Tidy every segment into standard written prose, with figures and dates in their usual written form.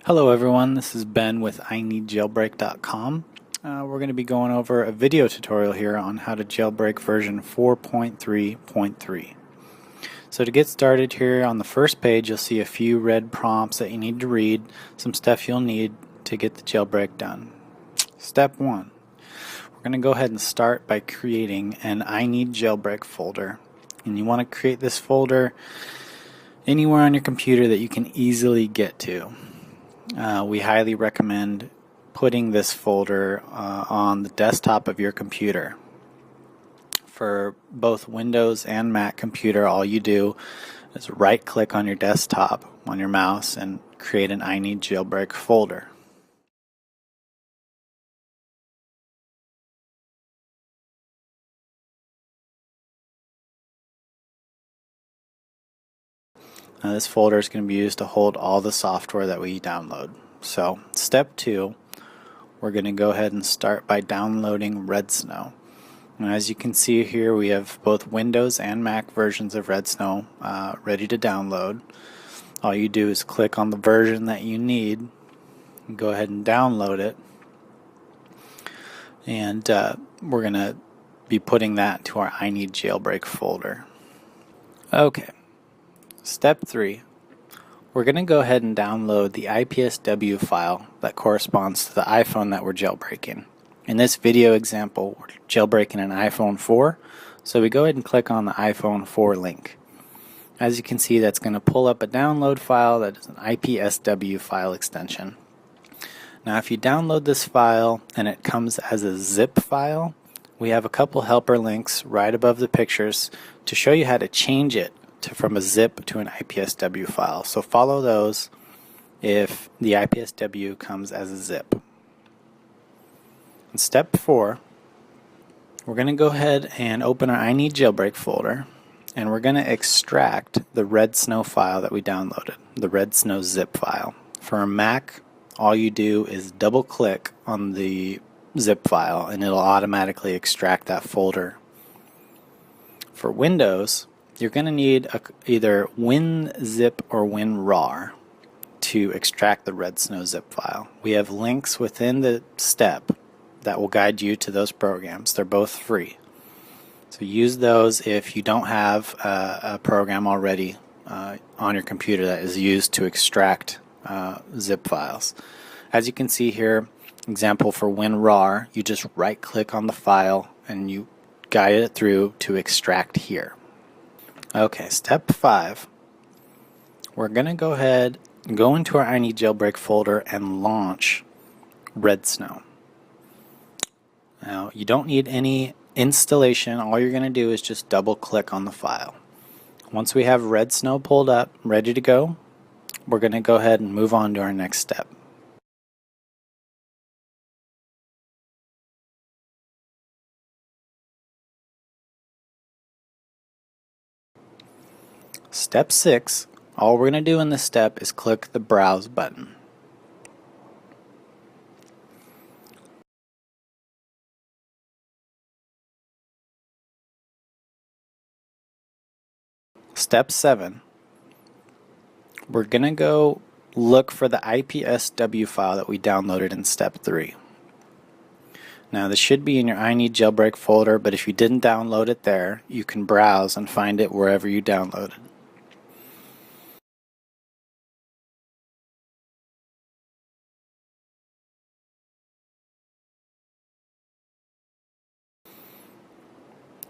Hello everyone, this is Ben with iNeedJailbreak.com. We're going to be going over a video tutorial here on how to jailbreak version 4.3.3. So to get started here on the first page, you'll see a few red prompts that you need to read, some stuff you'll need to get the jailbreak done. Step 1. We're going to go ahead and start by creating an iNeedJailbreak folder. And you want to create this folder anywhere on your computer that you can easily get to. We highly recommend putting this folder on the desktop of your computer. For both Windows and Mac computer, all you do is right click on your desktop on your mouse and create an iNeedJailbreak folder. Now this folder is going to be used to hold all the software that we download. So step 2, we're going to go ahead and start by downloading Redsn0w. And as you can see here, we have both Windows and Mac versions of Redsn0w ready to download. All you do is click on the version that you need and go ahead and download it. And we're going to be putting that to our iNeedJailbreak folder. Okay. Step 3, we're going to go ahead and download the IPSW file that corresponds to the iPhone that we're jailbreaking. In this video example, we're jailbreaking an iPhone 4, so we go ahead and click on the iPhone 4 link. As you can see, that's going to pull up a download file that is an IPSW file extension. Now if you download this file and it comes as a zip file, we have a couple helper links right above the pictures to show you how to change it from a zip to an IPSW file. So follow those if the IPSW comes as a zip. In step 4, we're going to go ahead and open our iNeedJailbreak folder, and we're going to extract the Redsn0w file that we downloaded, the Redsn0w zip file. For a Mac, all you do is double click on the zip file and it'll automatically extract that folder. For Windows, you're going to need either WinZip or WinRAR to extract the Redsn0w zip file. We have links within the step that will guide you to those programs. They're both free. So use those if you don't have a program already on your computer that is used to extract zip files. As you can see here, example for WinRAR, you just right click on the file and you guide it through to extract here. Okay, step 5, we're going to go ahead and go into our iNeedJailbreak folder and launch Redsn0w. Now, you don't need any installation. All you're going to do is just double click on the file. Once we have Redsn0w pulled up, ready to go, we're going to go ahead and move on to our next step. Step 6, all we're going to do in this step is click the Browse button. Step 7, we're going to go look for the IPSW file that we downloaded in step 3. Now this should be in your iNeedJailbreak folder, but if you didn't download it there, you can browse and find it wherever you downloaded.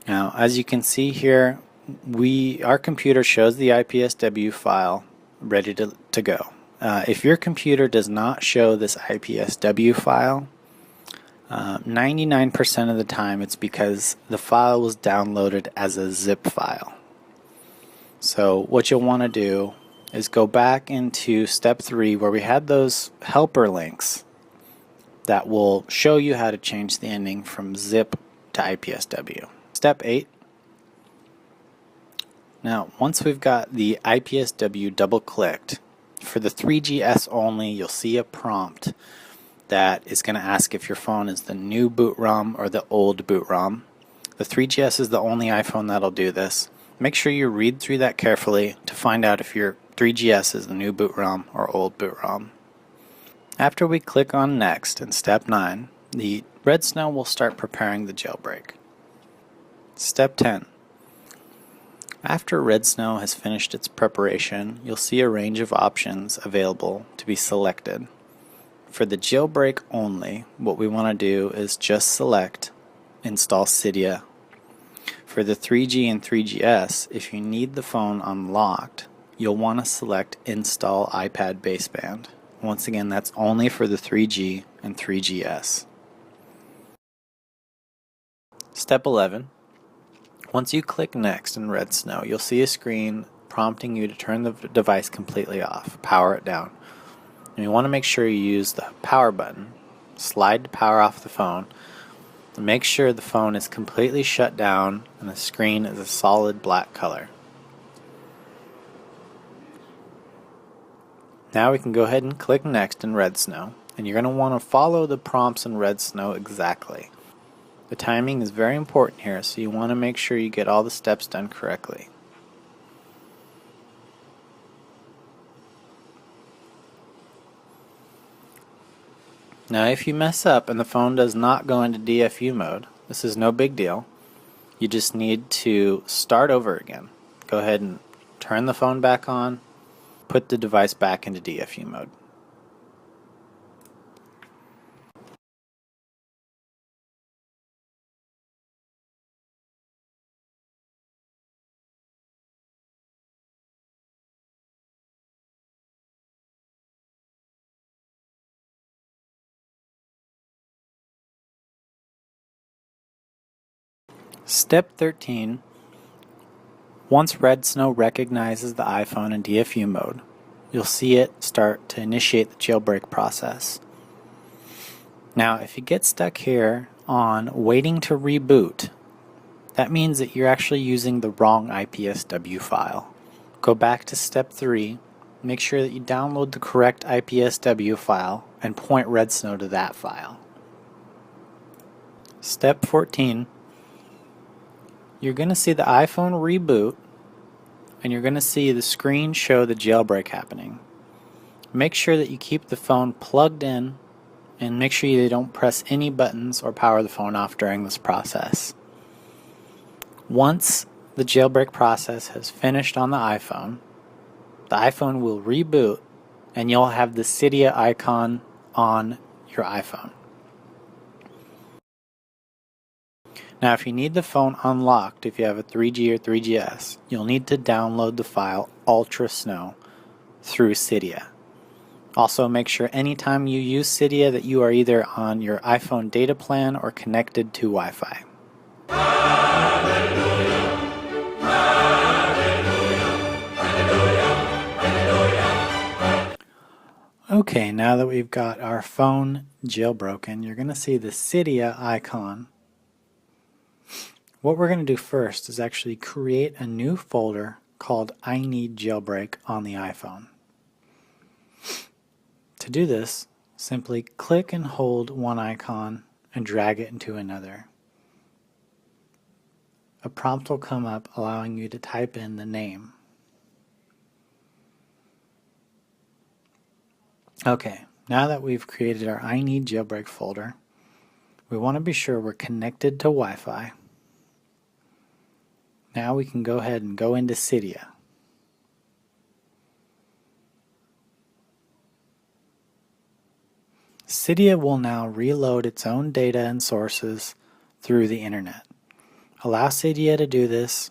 Now, as you can see here, our computer shows the IPSW file ready to go. If your computer does not show this IPSW file, 99% of the time it's because the file was downloaded as a zip file. So what you'll want to do is go back into step 3 where we had those helper links that will show you how to change the ending from zip to IPSW. Step 8. Now, once we've got the IPSW double clicked, for the 3GS only, you'll see a prompt that is going to ask if your phone is the new boot ROM or the old boot ROM. The 3GS is the only iPhone that'll do this. Make sure you read through that carefully to find out if your 3GS is the new boot ROM or old boot ROM. After we click on Next in Step 9, the Redsn0w will start preparing the jailbreak. Step 10. After Redsn0w has finished its preparation, you'll see a range of options available to be selected. For the jailbreak only, what we want to do is just select Install Cydia. For the 3G and 3GS, if you need the phone unlocked, you'll want to select Install iPad Baseband. Once again, that's only for the 3G and 3GS. Step 11. Once you click Next in Redsn0w, you'll see a screen prompting you to turn the device completely off, power it down. And you want to make sure you use the power button, slide to power off the phone, and make sure the phone is completely shut down and the screen is a solid black color. Now we can go ahead and click Next in Redsn0w, and you're going to want to follow the prompts in Redsn0w exactly. The timing is very important here, so you want to make sure you get all the steps done correctly. Now if you mess up and the phone does not go into DFU mode, this is no big deal. You just need to start over again. Go ahead and turn the phone back on, put the device back into DFU mode. Step 13. Once Redsn0w recognizes the iPhone in DFU mode, you'll see it start to initiate the jailbreak process. Now, if you get stuck here on waiting to reboot, that means that you're actually using the wrong IPSW file. Go back to Step 3, make sure that you download the correct IPSW file and point Redsn0w to that file. Step 14. You're going to see the iPhone reboot, and you're going to see the screen show the jailbreak happening. Make sure that you keep the phone plugged in, and make sure you don't press any buttons or power the phone off during this process. Once the jailbreak process has finished on the iPhone will reboot, and you'll have the Cydia icon on your iPhone. Now if you need the phone unlocked, if you have a 3G or 3GS, you'll need to download the file UltraSn0w through Cydia. Also make sure anytime you use Cydia that you are either on your iPhone data plan or connected to Wi-Fi. Okay, now that we've got our phone jailbroken, you're going to see the Cydia icon. What we're going to do first is actually create a new folder called I Need Jailbreak on the iPhone. To do this, simply click and hold one icon and drag it into another. A prompt will come up allowing you to type in the name. Okay, now that we've created our I Need Jailbreak folder, we want to be sure we're connected to Wi-Fi. Now we can go ahead and go into Cydia. Cydia will now reload its own data and sources through the internet. Allow Cydia to do this.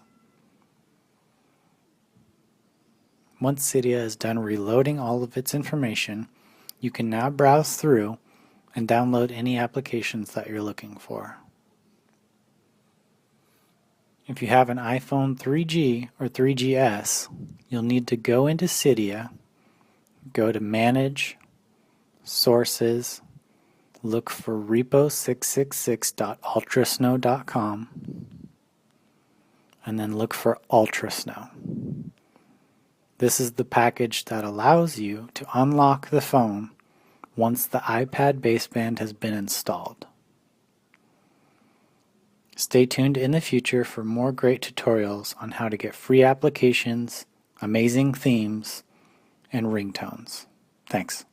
Once Cydia is done reloading all of its information, you can now browse through and download any applications that you're looking for. If you have an iPhone 3G or 3GS, you'll need to go into Cydia, go to Manage, Sources, look for repo666.ultrasn0w.com, and then look for UltraSn0w. This is the package that allows you to unlock the phone once the iPad baseband has been installed. Stay tuned in the future for more great tutorials on how to get free applications, amazing themes, and ringtones. Thanks.